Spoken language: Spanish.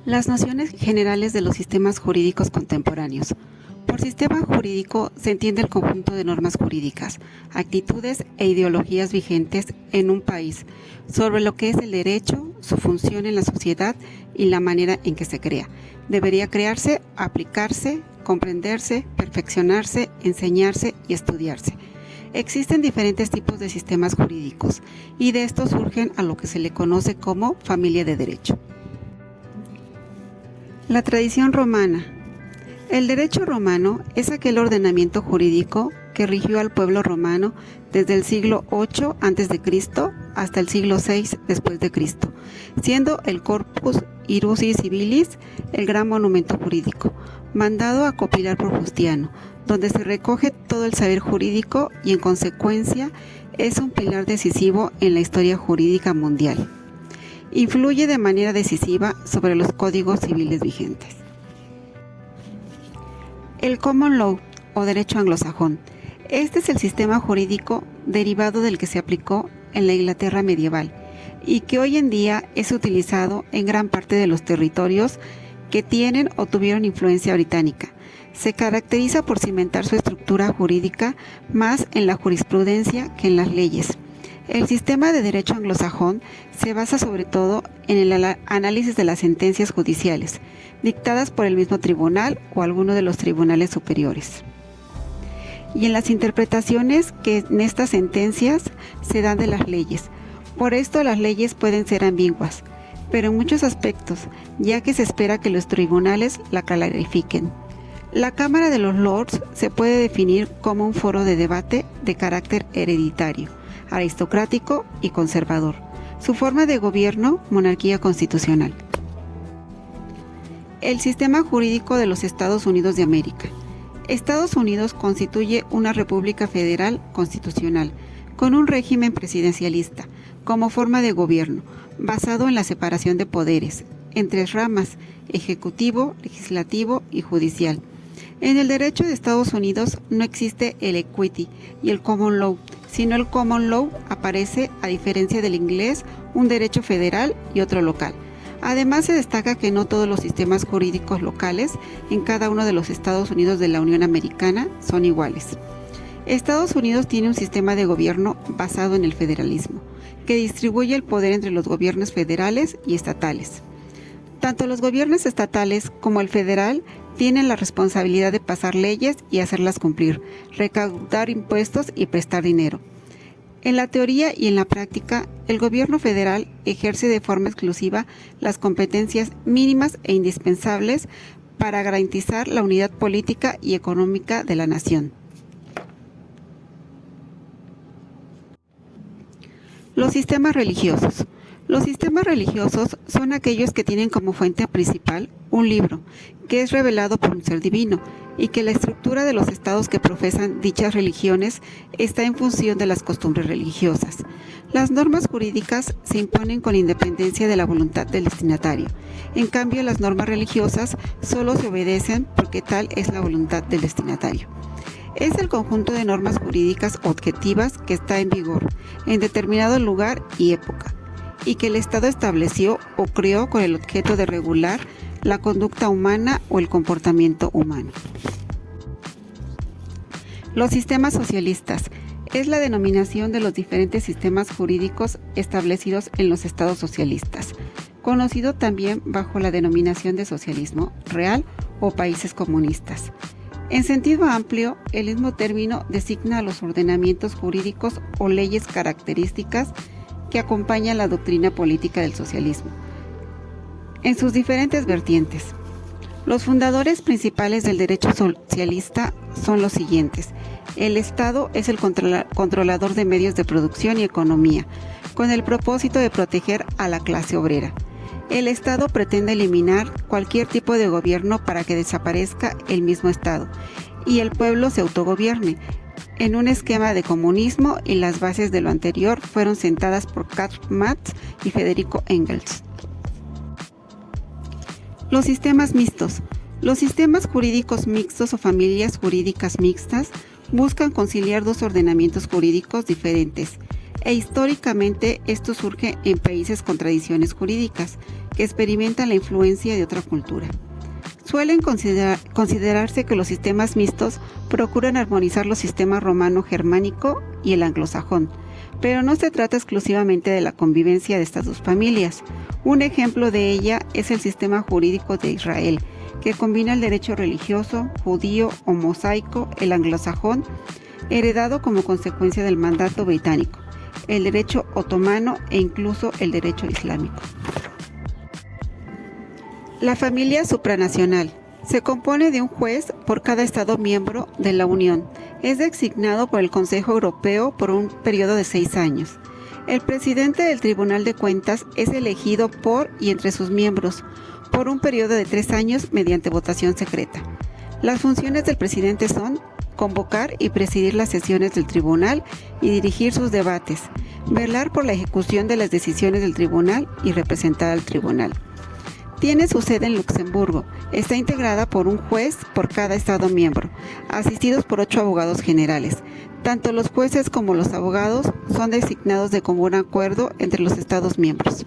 Las nociones generales de los sistemas jurídicos contemporáneos. Por sistema jurídico se entiende el conjunto de normas jurídicas, actitudes e ideologías vigentes en un país sobre lo que es el derecho, su función en la sociedad y la manera en que se crea. Debería crearse, aplicarse, comprenderse, perfeccionarse, enseñarse y estudiarse. Existen diferentes tipos de sistemas jurídicos y de estos surgen a lo que se le conoce como familia de derecho. La tradición romana. El derecho romano es aquel ordenamiento jurídico que rigió al pueblo romano desde el siglo VIII a.C. hasta el siglo VI después de Cristo, siendo el Corpus Iuris Civilis el gran monumento jurídico, mandado a compilar por Justiniano, donde se recoge todo el saber jurídico y en consecuencia es un pilar decisivo en la historia jurídica mundial. Influye de manera decisiva sobre los códigos civiles vigentes. El Common Law o derecho anglosajón. Este es el sistema jurídico derivado del que se aplicó en la Inglaterra medieval y que hoy en día es utilizado en gran parte de los territorios que tienen o tuvieron influencia británica. Se caracteriza por cimentar su estructura jurídica más en la jurisprudencia que en las leyes. El sistema de derecho anglosajón se basa sobre todo en el análisis de las sentencias judiciales, dictadas por el mismo tribunal o alguno de los tribunales superiores, y en las interpretaciones que en estas sentencias se dan de las leyes. Por esto las leyes pueden ser ambiguas, pero en muchos aspectos, ya que se espera que los tribunales la clarifiquen. La Cámara de los Lords se puede definir como un foro de debate de carácter hereditario, aristocrático y conservador. Su forma de gobierno, monarquía constitucional. El sistema jurídico de los Estados Unidos de América. Estados Unidos constituye una república federal constitucional, con un régimen presidencialista, como forma de gobierno, basado en la separación de poderes, en tres ramas: ejecutivo, legislativo y judicial. En el derecho de Estados Unidos no existe el equity y el common law, sino el common law aparece, a diferencia del inglés, un derecho federal y otro local. Además, se destaca que no todos los sistemas jurídicos locales en cada uno de los Estados Unidos de la Unión Americana son iguales. Estados Unidos tiene un sistema de gobierno basado en el federalismo, que distribuye el poder entre los gobiernos federales y estatales. Tanto los gobiernos estatales como el federal tienen la responsabilidad de pasar leyes y hacerlas cumplir, recaudar impuestos y prestar dinero. En la teoría y en la práctica, el gobierno federal ejerce de forma exclusiva las competencias mínimas e indispensables para garantizar la unidad política y económica de la nación. Los sistemas religiosos. Los sistemas religiosos son aquellos que tienen como fuente principal un libro, que es revelado por un ser divino, y que la estructura de los estados que profesan dichas religiones está en función de las costumbres religiosas. Las normas jurídicas se imponen con independencia de la voluntad del destinatario. En cambio, las normas religiosas solo se obedecen porque tal es la voluntad del destinatario. Es el conjunto de normas jurídicas objetivas que está en vigor en determinado lugar y época, y que el Estado estableció o creó con el objeto de regular la conducta humana o el comportamiento humano. Los sistemas socialistas es la denominación de los diferentes sistemas jurídicos establecidos en los estados socialistas, conocido también bajo la denominación de socialismo real o países comunistas. En sentido amplio, el mismo término designa a los ordenamientos jurídicos o leyes características que acompañan la doctrina política del socialismo, en sus diferentes vertientes. Los fundadores principales del derecho socialista son los siguientes. El Estado es el controlador de medios de producción y economía, con el propósito de proteger a la clase obrera. El Estado pretende eliminar cualquier tipo de gobierno para que desaparezca el mismo Estado y el pueblo se autogobierne, en un esquema de comunismo, y las bases de lo anterior fueron sentadas por Karl Marx y Federico Engels. Los sistemas mixtos. Los sistemas jurídicos mixtos o familias jurídicas mixtas buscan conciliar dos ordenamientos jurídicos diferentes, e históricamente esto surge en países con tradiciones jurídicas que experimentan la influencia de otra cultura. Suelen considerarse que los sistemas mixtos procuran armonizar los sistemas romano-germánico y el anglosajón, pero no se trata exclusivamente de la convivencia de estas dos familias. Un ejemplo de ella es el sistema jurídico de Israel, que combina el derecho religioso, judío o mosaico, el anglosajón, heredado como consecuencia del mandato británico, el derecho otomano e incluso el derecho islámico. La familia supranacional se compone de un juez por cada Estado miembro de la Unión. Es designado por el Consejo Europeo por un periodo de 6 años. El presidente del Tribunal de Cuentas es elegido por y entre sus miembros por un periodo de 3 años mediante votación secreta. Las funciones del presidente son convocar y presidir las sesiones del tribunal y dirigir sus debates, velar por la ejecución de las decisiones del tribunal y representar al tribunal. Tiene su sede en Luxemburgo. Está integrada por un juez por cada Estado miembro, asistidos por 8 abogados generales. Tanto los jueces como los abogados son designados de común acuerdo entre los Estados miembros.